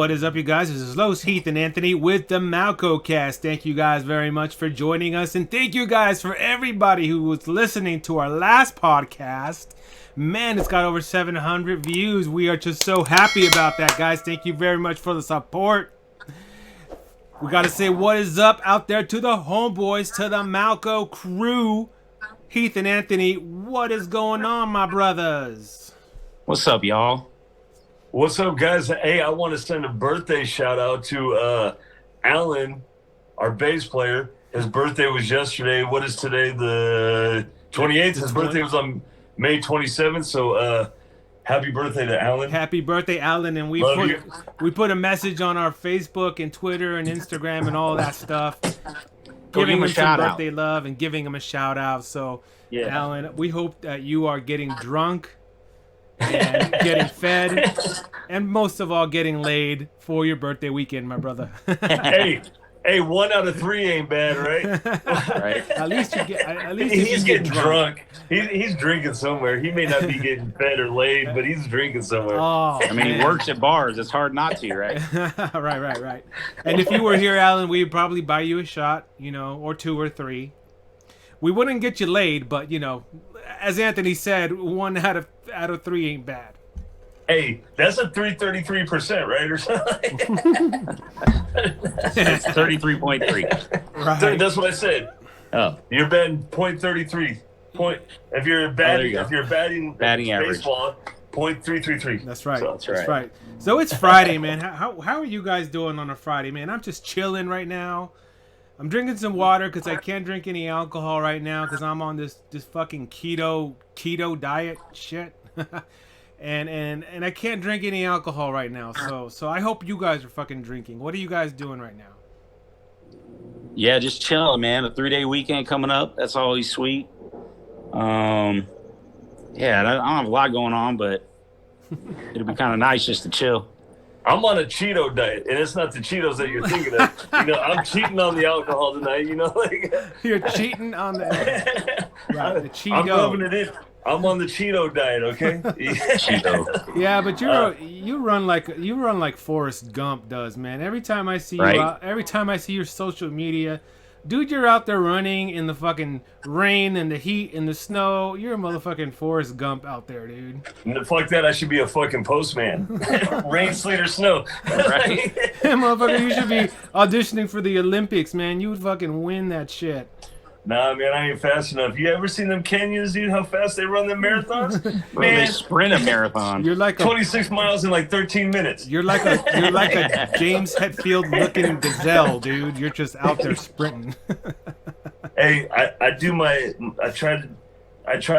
what is up, you guys? This is Los, Heath, and Anthony with the MalcoCast. Thank you guys very much for joining us, and thank you guys for everybody who was listening to our last podcast. Man, it's got over 700 views. We are just so happy about that, guys. Thank you very much for the support. We got to say what is up out there to the homeboys, to the Malco crew. Heath and Anthony, what is going on, my brothers? What's up, y'all? What's up, guys? Hey, I want to send a birthday shout out to Alan, our bass player. His birthday was yesterday. What is today? The 28th. His birthday was on May 27th. So happy birthday to Alan. Happy birthday, Alan. And we put a message on our Facebook and Twitter and Instagram and all that stuff. Giving him some birthday love and giving him a shout out. So, yeah. Alan, we hope that you are getting drunk and getting fed, and most of all, getting laid for your birthday weekend, my brother. hey, 1 out of 3 ain't bad, right? Right. At least he's getting drunk. He's drinking somewhere. He may not be getting fed or laid, but he's drinking somewhere. Oh, I mean, he works at bars. It's hard not to, right? Right. And if you were here, Alan, we'd probably buy you a shot, or 2 or 3. We wouldn't get you laid, but as Anthony said, 1 out of 3 ain't bad. Hey, that's a 333%, right, or something? It's 33.3. Right. That's what I said. Oh, you're batting .33. If you're batting baseball, .333. That's right. So, that's right. So it's Friday, man. How are you guys doing on a Friday, man? I'm just chilling right now. I'm drinking some water because I can't drink any alcohol right now because I'm on this fucking keto diet shit. and I can't drink any alcohol right now. So I hope you guys are fucking drinking. What are you guys doing right now? Yeah, just chilling, man. A 3-day weekend coming up. That's always sweet. Yeah, I don't have a lot going on, but it'll be kind of nice just to chill. I'm on a Cheeto diet, and it's not the Cheetos that you're thinking of. I'm cheating on the alcohol tonight. You're cheating on the Cheeto. I'm rubbing it in. I'm on the Cheeto diet, okay? Cheeto. Yeah, but you run like Forrest Gump does, man. Every time I see you every time I see your social media, dude, you're out there running in the fucking rain and the heat and the snow. You're a motherfucking Forrest Gump out there, dude. Fuck that, I should be a fucking postman. Rain, sleet, or snow. Right? Motherfucker, you should be auditioning for the Olympics, man. You would fucking win that shit. Nah, man, I ain't fast enough. You ever seen them Kenyans, dude? How fast they run them marathons? Man, they sprint a marathon. You're like 26 miles in like 13 minutes. You're like a James Hetfield looking gazelle, dude. You're just out there sprinting. Hey, I try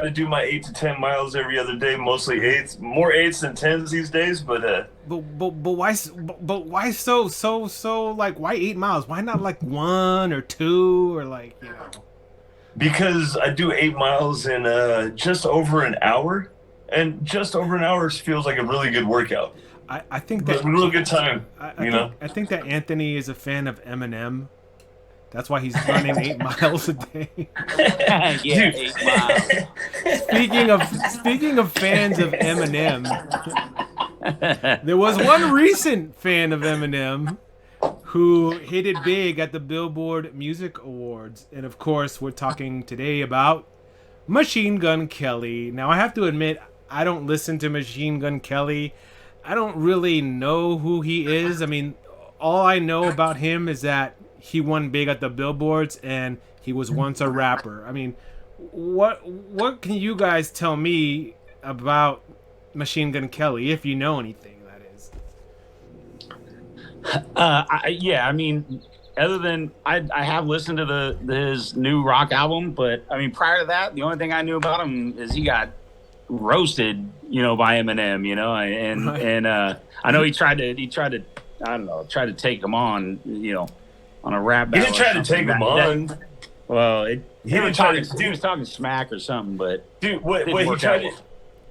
to do my 8 to 10 miles every other day, mostly 8s, more 8s than 10s these days. But why so like why 8 miles? Why not like 1 or 2 or like Because I do 8 miles in just over an hour, and just over an hour feels like a really good workout. I think that's a real good time. I think that Anthony is a fan of Eminem. That's why he's running 8 miles a day. Yeah, 8 miles. Speaking of fans of Eminem, there was one recent fan of Eminem who hit it big at the Billboard Music Awards. And of course, we're talking today about Machine Gun Kelly. Now, I have to admit, I don't listen to Machine Gun Kelly. I don't really know who he is. I mean, all I know about him is that he won big at the Billboards and he was once a rapper. I mean, what can you guys tell me about Machine Gun Kelly, if you know anything, that is? I mean, other than I have listened to his new rock album, but I mean, prior to that, the only thing I knew about him is he got roasted, by Eminem, and I know he tried to try to take him on, on a rap battle. He didn't try to take him on. He was talking smack or something, but dude, he tried to.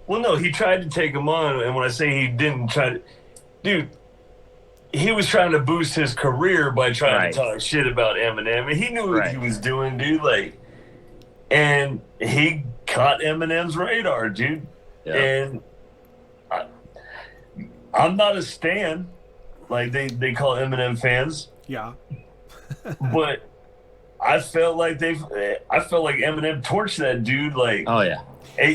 Well, no, he tried to take him on, and when I say he didn't try to, dude, he was trying to boost his career by trying to talk shit about Eminem, and he knew what he was doing, dude. And he caught Eminem's radar, dude. Yeah. And I'm not a stan, like they call Eminem fans. Yeah. But I felt like Eminem torched that dude. Like, Oh yeah.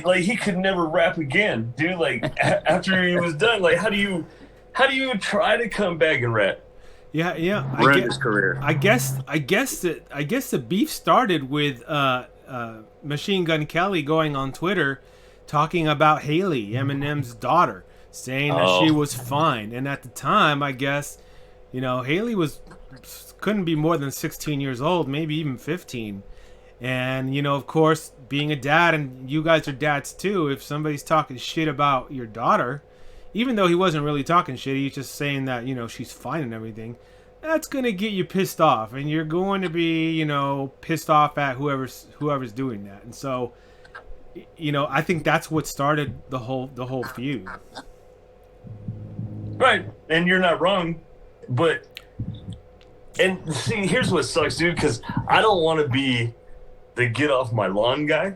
like he could never rap again, dude. Like after he was done, like how do you try to come back and rap? Yeah. Ruined his career. I guess the beef started with Machine Gun Kelly going on Twitter talking about Haley, Eminem's daughter, saying that she was fine. And at the time, I guess, Haley couldn't be more than 16 years old, maybe even 15. And, of course, being a dad, and you guys are dads too, if somebody's talking shit about your daughter, even though he wasn't really talking shit, he's just saying that, she's fine and everything, that's going to get you pissed off. And you're going to be, pissed off at whoever's doing that. And so, I think that's what started the whole feud. Right. And you're not wrong. But, and see, here's what sucks, dude, because I don't want to be the get off my lawn guy.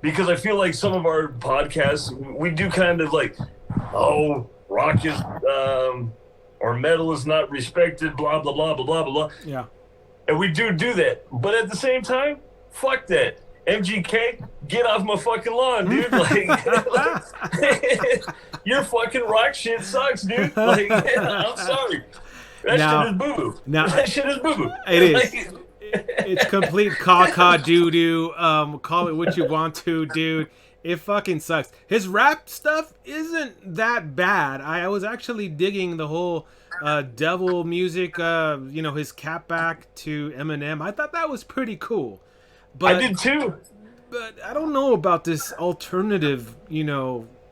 Because I feel like some of our podcasts, we do kind of like, rock is, or metal is not respected, blah, blah, blah, blah, blah, blah. Yeah. And we do that. But at the same time, fuck that. MGK, get off my fucking lawn, dude. Like your fucking rock shit sucks, dude. Like, I'm sorry. That shit is boo-boo. That shit is boo-boo. It is. It's complete caca doo-doo. Call it what you want to, dude. It fucking sucks. His rap stuff isn't that bad. I was actually digging the whole devil music, his cap back to Eminem. I thought that was pretty cool. But, I did too. But I don't know about this alternative,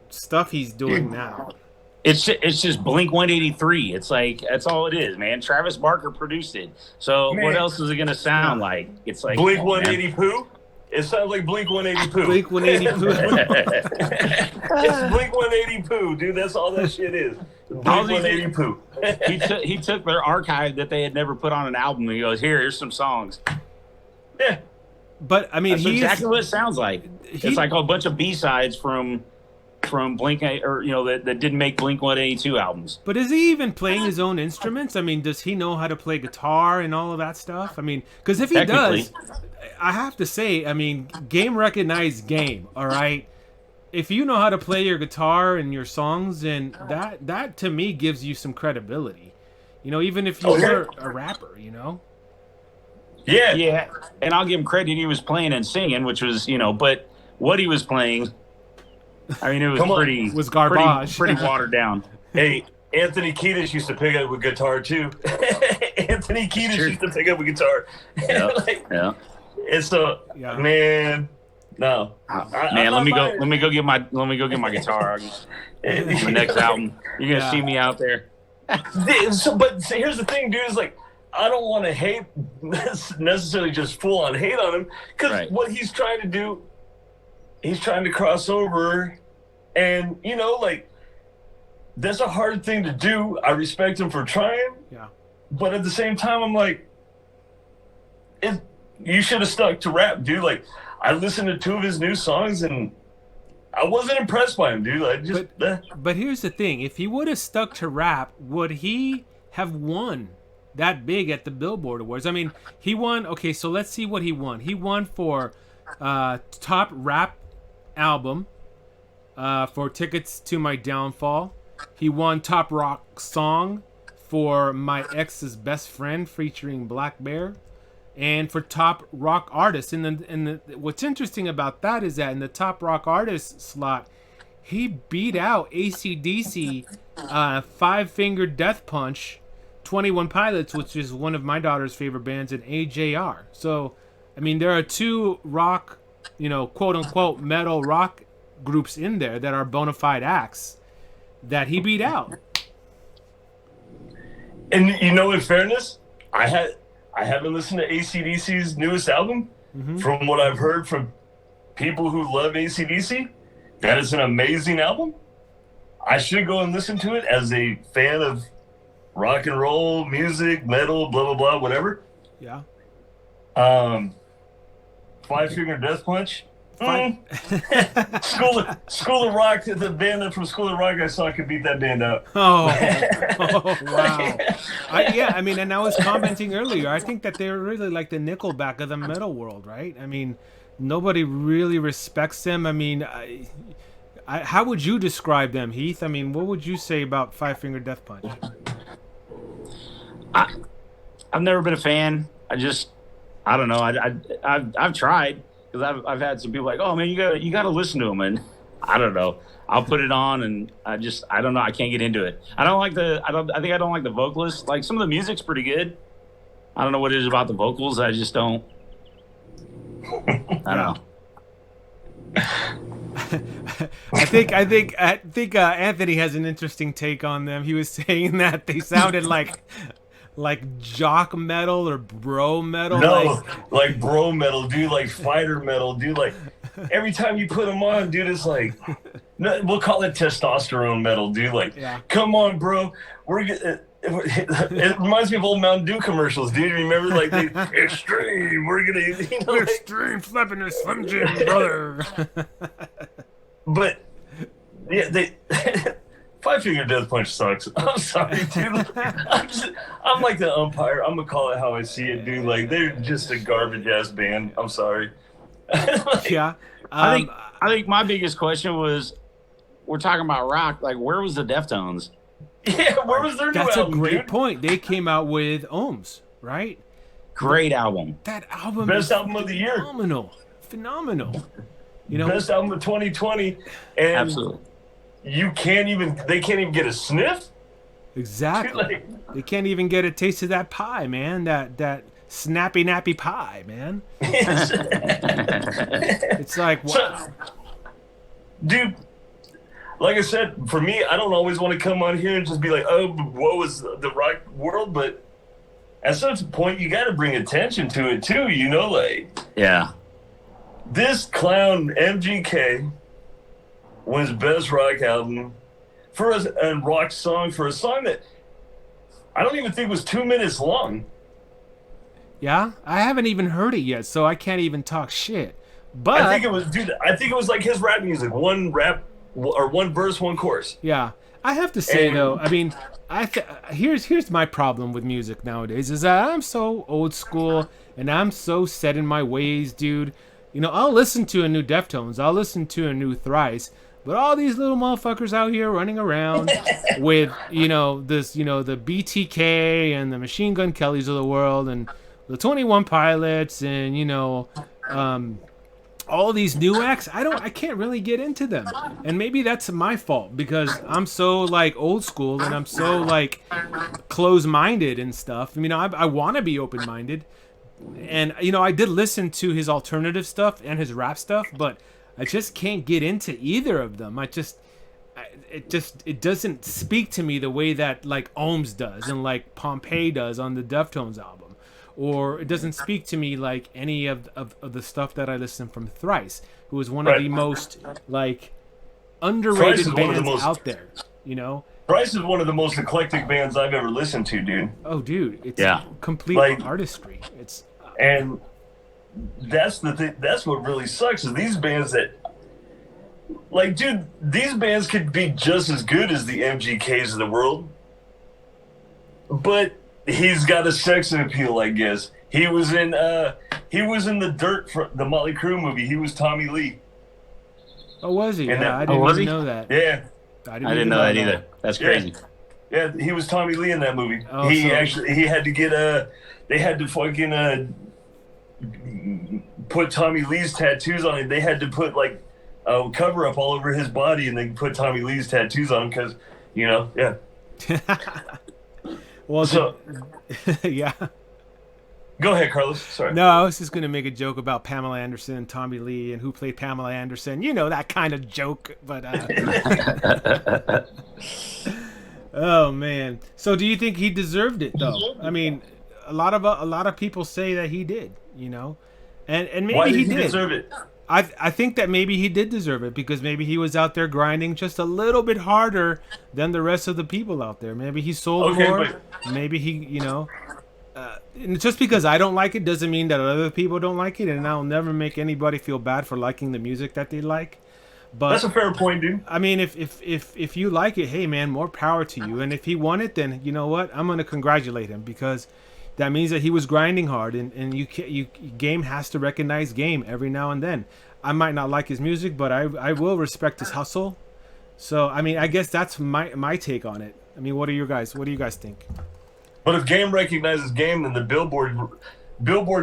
stuff he's doing now. It's just Blink 183. It's like, that's all it is, man. Travis Barker produced it. So what else is it going to sound like? It's like Blink 180 Poo? It sounds like Blink 180 Poo. Blink 180 Poo. It's Blink 180 Poo, dude. That's all that shit is. Blink 180 Poo. He took their archive that they had never put on an album and he goes, here's some songs. Yeah. But I mean, that's exactly what it sounds like. It's like a bunch of B-sides from Blink, or that didn't make Blink 182 albums. But is he even playing his own instruments? I mean, does he know how to play guitar and all of that stuff? I mean, because if he does, I have to say, I mean, game recognized game. All right, if you know how to play your guitar and your songs, and that to me gives you some credibility. Even if you were a rapper, Yeah, and I'll give him credit. He was playing and singing, which was, but what he was playing, I mean, it was garbage, pretty watered down. Hey, Anthony Kiedis used to pick up a guitar too. Anthony Kiedis used to pick up a guitar. Yeah. And so, man, no, man. Let me go get my guitar. My next album, you're gonna see me out there. But here's the thing, dude. Is like, I don't want to hate necessarily just full on hate on him, because what he's trying to do, he's trying to cross over, and that's a hard thing to do. I respect him for trying. Yeah. But at the same time, I'm like, you should have stuck to rap, dude. Like, I listened to 2 of his new songs and I wasn't impressed by him, dude. I just. But here's the thing: if he would have stuck to rap, would he have won that big at the Billboard Awards? I mean, he won. Okay, so let's see what he won. He won for top rap album, for Tickets to My Downfall. He won top rock song for My Ex's Best Friend featuring Black Bear, and for top rock artist. And what's interesting about that is that in the top rock artist slot, he beat out AC/DC, Five Finger Death Punch, 21 Pilots, which is one of my daughter's favorite bands, and AJR. So, I mean, there are 2 rock, quote unquote metal rock groups in there that are bona fide acts that he beat out. And in fairness, I haven't listened to AC/DC's newest album. Mm-hmm. From what I've heard from people who love AC/DC, that is an amazing album. I should go and listen to it as a fan of rock and roll music, metal, blah blah blah, whatever. Yeah. Five Finger Death Punch. School of Rock, the band from School of Rock I saw could beat that band up. Oh, wow. And I was commenting earlier, I think that they're really like the Nickelback of the metal world, right? I mean, nobody really respects them. I mean, how would you describe them, Heath? I mean, what would you say about Five Finger Death Punch? I've never been a fan. I don't know. I've tried, because I've had some people like, oh man, you gotta listen to them, and I don't know. I'll put it on, and I don't know. I can't get into it. I don't like the vocalist. Like, some of the music's pretty good. I don't know what it is about the vocals. I just don't. I don't know. I think Anthony has an interesting take on them. He was saying that they sounded like jock metal or bro metal. No, like bro metal, dude. Like fighter metal, dude. Like every time you put them on, dude, it's like, we'll call it testosterone metal, dude. Like, come on, bro. It reminds me of old Mountain Dew commercials, dude. Remember, like, extreme. We're gonna, extreme slapping a Slim Jim, brother. But yeah, Five Finger Death Punch sucks. I'm sorry, dude. I'm like the umpire. I'm gonna call it how I see it, dude. Like, they're just a garbage ass band. I'm sorry. Yeah. I think my biggest question was, we're talking about rock. Like, where was the Deftones? Yeah, where was their new album? That's a great point. They came out with Ohms, right? Great album. That album, best album of the year. Phenomenal. You know, best album of 2020, and absolutely. They can't even get a sniff. Exactly. They can't even get a taste of that pie, man. That snappy nappy pie, man. It's like, wow. Dude, like I said, for me, I don't always want to come on here and just be like, oh, woe is the rock world, but at some point, you got to bring attention to it too, you know, like. Yeah. This clown, MGK, wins Best Rock Album for a rock song, for a song that I don't even think was 2 minutes long. Yeah? I haven't even heard it yet, so I can't even talk shit. But I think it was like his rap music, one verse, one chorus. Yeah. I have to say, though, I mean, here's my problem with music nowadays, is that I'm so old school and I'm so set in my ways, dude. You know, I'll listen to a new Deftones, I'll listen to a new Thrice, but all these little motherfuckers out here running around with, the BTK and the Machine Gun Kellys of the world and the 21 Pilots and, all these new acts, I can't really get into them. And maybe that's my fault because I'm so like old school and I'm so like close-minded and stuff. I mean, I want to be open-minded. And, I did listen to his alternative stuff and his rap stuff, but I just can't get into either of them. It doesn't speak to me the way that like Ohms does and like Pompeii does on the Deftones album. Or it doesn't speak to me like any of the stuff that I listened from Thrice, who is one of the most like underrated bands out there. Thrice is one of the most eclectic bands I've ever listened to, dude. Oh, dude, it's complete artistry. And that's the thing. That's what really sucks is these bands that, like, dude, these bands could be just as good as the MGKs of the world, but he's got a sex appeal, I guess. He was in the Dirt, for the Motley Crue movie. He was Tommy Lee. Oh, was he? Yeah, I didn't even know that. Yeah. I didn't know that either. That's crazy. Yeah, he was Tommy Lee in that movie. Oh, he had to get they had to fucking put Tommy Lee's tattoos on him. They had to put like a cover up all over his body and then put Tommy Lee's tattoos on him because, yeah. Well, yeah. Go ahead, Carlos. Sorry. No, I was just going to make a joke about Pamela Anderson and Tommy Lee and who played Pamela Anderson. That kind of joke. But oh man. So do you think he deserved it though? I mean, a lot of people say that he did. And maybe Why did he he did. deserve it? I think that maybe he did deserve it because maybe he was out there grinding just a little bit harder than the rest of the people out there. Maybe he sold more. But Maybe he, and just because I don't like it doesn't mean that other people don't like it, and I'll never make anybody feel bad for liking the music that they like. But That's a fair point, dude. I mean, if you like it, hey man, more power to you. And if he won it, then you know what? I'm gonna congratulate him because that means that he was grinding hard, and game has to recognize game every now and then. I might not like his music, but I will respect his hustle. So I mean, I guess that's my take on it. I mean, what do you guys think? But if Game recognizes Game, then the Billboard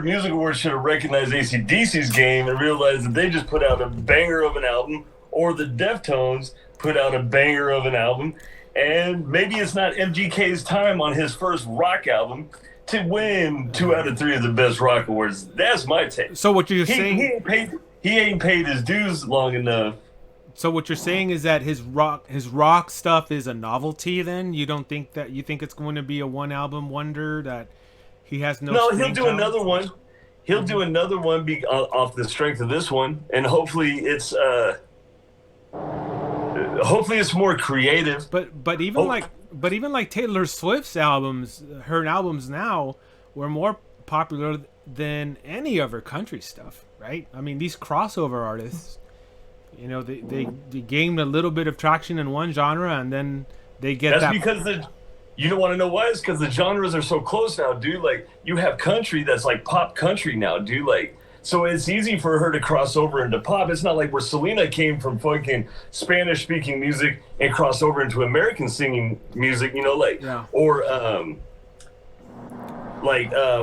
Music Awards should have recognized AC/DC's Game and realized that they just put out a banger of an album, or the Deftones put out a banger of an album, and maybe it's not MGK's time on his first rock album to win 2 out of 3 of the best rock awards. That's my take. So what you're saying? He ain't paid his dues long enough. So what you're saying is that his rock stuff is a novelty. Then you don't think that you think it's going to be a one album wonder that he has no. No, he'll do another one. He'll do another one off the strength of this one, and hopefully it's more creative. But even like Taylor Swift's albums, her albums now were more popular than any of her country stuff, right? I mean, these crossover artists. You know, they gained a little bit of traction in one genre, and then they get That's because you don't want to know why? It's because the genres are so close now, dude. Like, you have country that's like pop country now, dude. Like, so it's easy for her to cross over into pop. It's not like where Selena came from fucking Spanish-speaking music and crossed over into American singing music, you know, like, yeah. Or,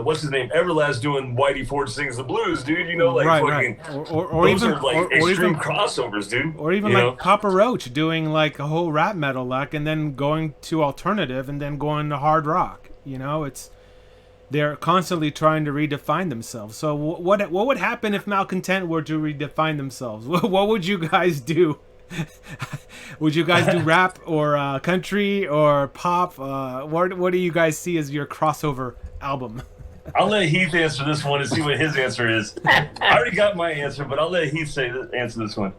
what's his name? Everlast doing Whitey Ford Sings the Blues, dude. You know, like right. Or those even are like extreme crossovers, dude. Or even like Papa Roach doing like a whole rap metal, like, and then going to alternative, and then going to hard rock. You know, they're constantly trying to redefine themselves. So what would happen if Malcontent were to redefine themselves? What would you guys do? Would you guys do rap or country or pop? What do you guys see as your crossover album? I'll let Heath answer this one and see what his answer is. I already got my answer, but I'll let Heath answer this one.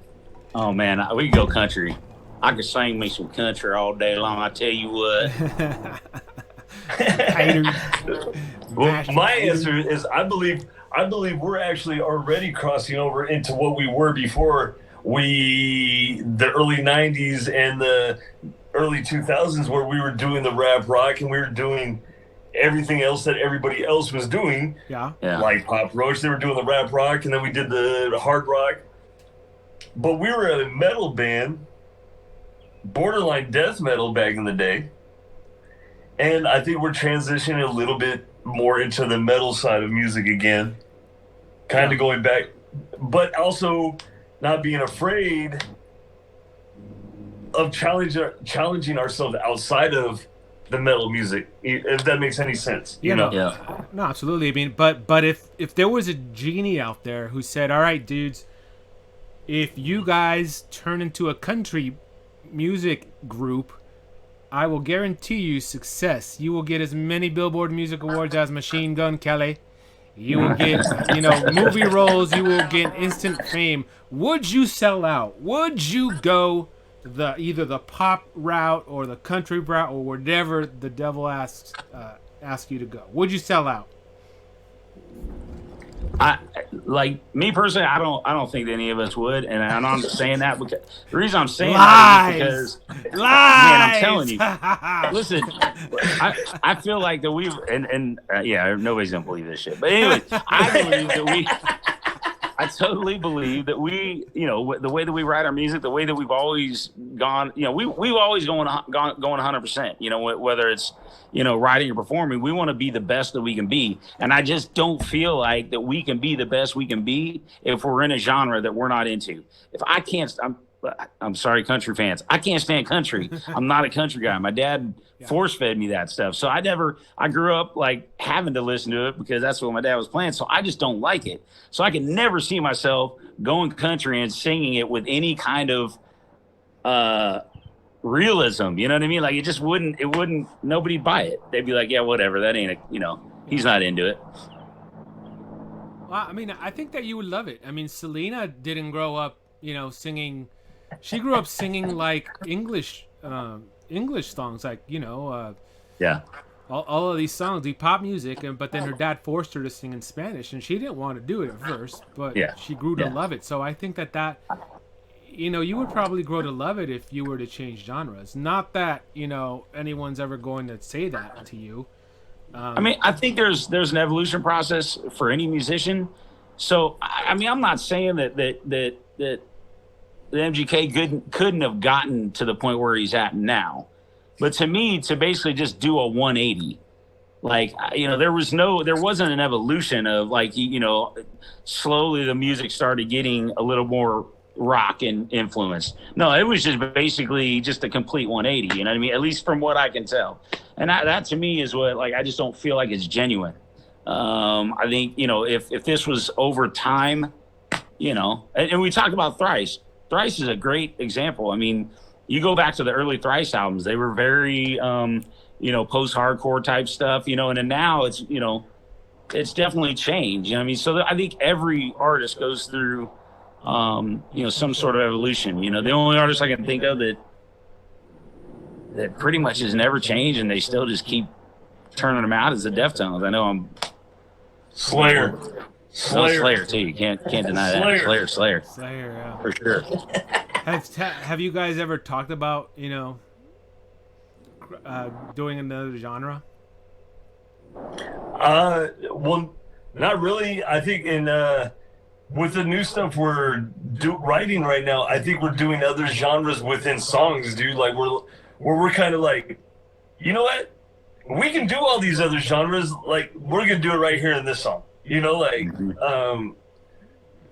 Oh man, we can go country. I could sing me some country all day long. I tell you what. Well, my answer is I believe we're actually already crossing over into what we were before the early 90s and the early 2000s, where we were doing the rap rock and we were doing everything else that everybody else was doing. Yeah. Like Pop Roach, they were doing the rap rock, and then we did the hard rock. But we were a metal band, borderline death metal back in the day. And I think we're transitioning a little bit more into the metal side of music again. Kind of going back, but also not being afraid of challenging ourselves outside of the metal music, if that makes any sense. You know? Yeah. No, absolutely. I mean, but if there was a genie out there who said, all right, dudes, if you guys turn into a country music group, I will guarantee you success. You will get as many Billboard Music Awards as Machine Gun Kelly. You will get, movie roles. You will get instant fame. Would you sell out? Would you go either the pop route or the country route or whatever the devil asks you to go? Would you sell out? Like me personally, I don't think that any of us would, and I'm not saying that because the reason I'm saying that is because man, I'm telling you. Listen, I feel like that we've nobody's gonna believe this shit. But anyways, I totally believe that we, the way that we write our music, the way that we've always gone, we've always gone 100%. Whether it's writing or performing, we want to be the best that we can be, and I just don't feel like that we can be the best we can be if we're in a genre that we're not into. If I can't, I'm sorry, country fans, I can't stand country. I'm not a country guy. My dad force fed me that stuff, so I grew up like having to listen to it because that's what my dad was playing. So I just don't like it. So I can never see myself going country and singing it with any kind of realism. You know what I mean? Like it wouldn't. Nobody'd buy it. They'd be like, yeah, whatever. That ain't he's not into it. Well, I mean, I think that you would love it. I mean, Selena didn't grow up, singing. She grew up singing like English songs, like all of these songs, the pop music, but then her dad forced her to sing in Spanish, and she didn't want to do it at first, but she grew to love it. So I think that you would probably grow to love it if you were to change genres. Not that anyone's ever going to say that to you. I mean, I think there's an evolution process for any musician. So I mean, I'm not saying that the MGK couldn't have gotten to the point where he's at now. But to me, to basically just do a 180, like, there wasn't an evolution of, like, slowly the music started getting a little more rock and influenced. No, it was just basically just a complete 180, you know what I mean? At least from what I can tell. And that to me is what, like, I just don't feel like it's genuine. I think, if this was over time, and we talked about Thrice. Thrice is a great example. I mean, you go back to the early Thrice albums, they were very, post-hardcore type stuff, and then now it's, it's definitely changed. You know what I mean? So I think every artist goes through, some sort of evolution. The only artist I can think of that pretty much has never changed and they still just keep turning them out is the Deftones. I know I'm Slayer. Slayer too. You can't deny that. Slayer, yeah. For sure. Have you guys ever talked about doing another genre? Well, not really. I think with the new stuff we're writing right now, I think we're doing other genres within songs, dude. Like we're kind of like, you know what? We can do all these other genres. Like, we're gonna do it right here in this song.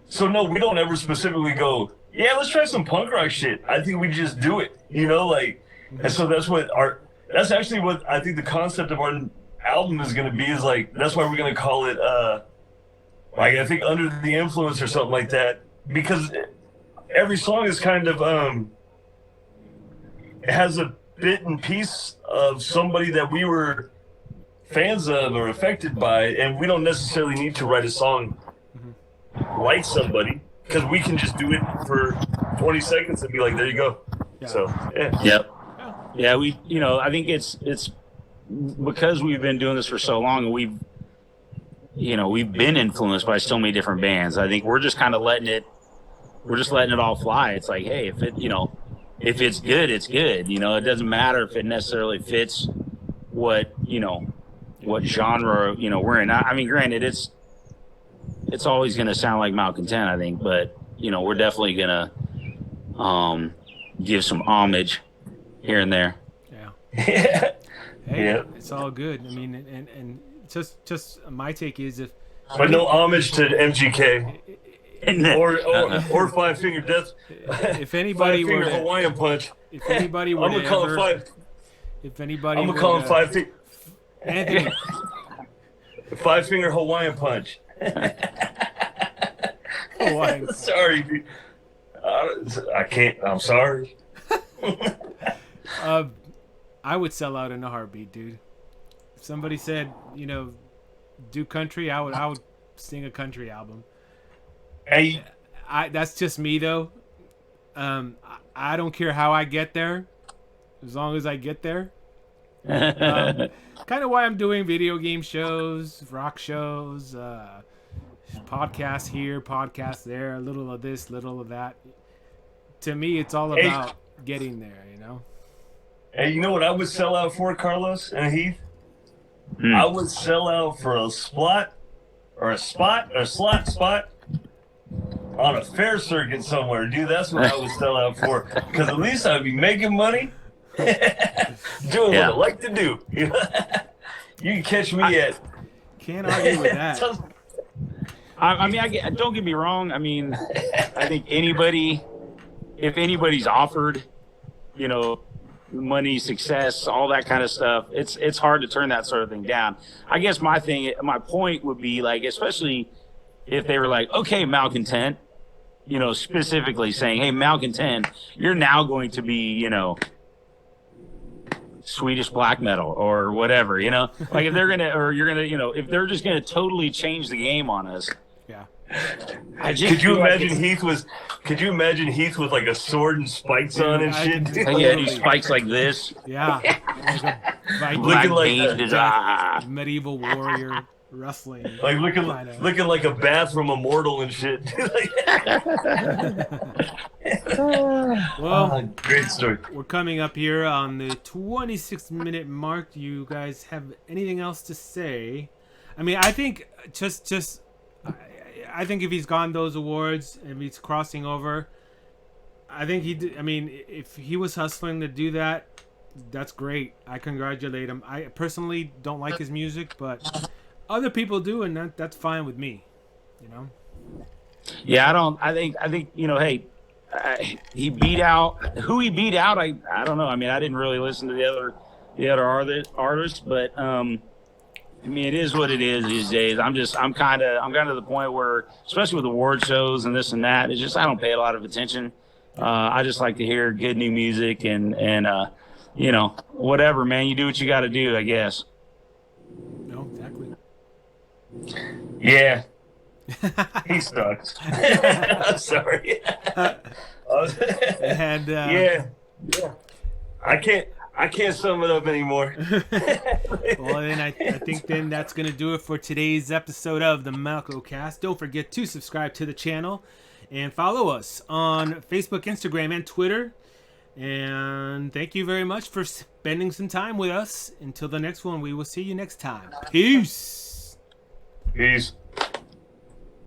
So no, we don't ever specifically go, yeah, let's try some punk rock shit. I think we just do it, and so that's actually what I think the concept of our album is going to be, is like, that's why we're going to call it, like, I think Under the Influence or something like that, because every song is kind of, it has a bit and piece of somebody that we were fans of or affected by, and we don't necessarily need to write a song like somebody, because we can just do it for 20 seconds and be like, there you go. Yeah. So, yeah. Yep. Yeah, I think it's because we've been doing this for so long, and we've been influenced by so many different bands. I think we're just kind of letting it all fly. It's like, hey, if it's good, it's good. It doesn't matter if it necessarily fits what genre, we're in. I mean, granted, it's always going to sound like Malcontent, I think, but we're definitely going to give some homage here and there. Yeah. Hey, it's all good. I mean, and just my take is, but no homage to MGK or Five Finger Death. If anybody Five Finger Hawaiian Punch. If anybody were I'm gonna call him Five. If anybody, I'm gonna call him Five Finger. Anthony. Five Finger Hawaiian Punch. Hawaiian. Sorry, dude. I can't. I'm sorry. I would sell out in a heartbeat, dude. If somebody said, do country, I would sing a country album. Hey, that's just me though. I don't care how I get there, as long as I get there. Kind of why I'm doing video game shows, rock shows, podcasts here, podcasts there, a little of this, little of that. To me, it's all about getting there, Hey, you know what I would sell out for, Carlos and Heath? I would sell out for a slot spot on a fair circuit somewhere, dude. That's what I would sell out for, because at least I'd be making money, doing what I like to do. You can catch me at. Can't argue with that. I mean, don't get me wrong. I mean, I think if anybody's offered, money, success, all that kind of stuff, it's hard to turn that sort of thing down. I guess my point would be, like, especially if they were like, okay, Malcontent, specifically saying, hey, Malcontent, you're now going to be, Swedish black metal or whatever, like, if they're gonna, or you're gonna, if they're just gonna totally change the game on us. Yeah. Could you imagine Heath with like a sword and spikes on and shit? Yeah, he spikes like this. Yeah. Viking, looking like medieval warrior wrestling. like looking like a bathroom immortal and shit. Well, great story. We're coming up here on the 26-minute mark. Do you guys have anything else to say? I mean, I think I think if he's gotten those awards and he's crossing over, I think I mean, if he was hustling to do that, that's great. I congratulate him. I personally don't like his music, but other people do, and that's fine with me. You know. Yeah, I think hey, he beat out who he beat out. I don't know. I mean, I didn't really listen to the other artists, but I mean, it is what it is these days. I'm kind of to the point where, especially with award shows and this and that, it's just I don't pay a lot of attention. I just like to hear good new music and whatever, man. You do what you got to do, I guess. No, exactly. Yeah. He sucks. I'm sorry. And yeah. I can't sum it up anymore. Well, then I think then that's gonna do it for today's episode of the MalcoCast. Don't forget to subscribe to the channel and follow us on Facebook, Instagram, and Twitter. And thank you very much for spending some time with us. Until the next one, we will see you next time. Peace. Peace.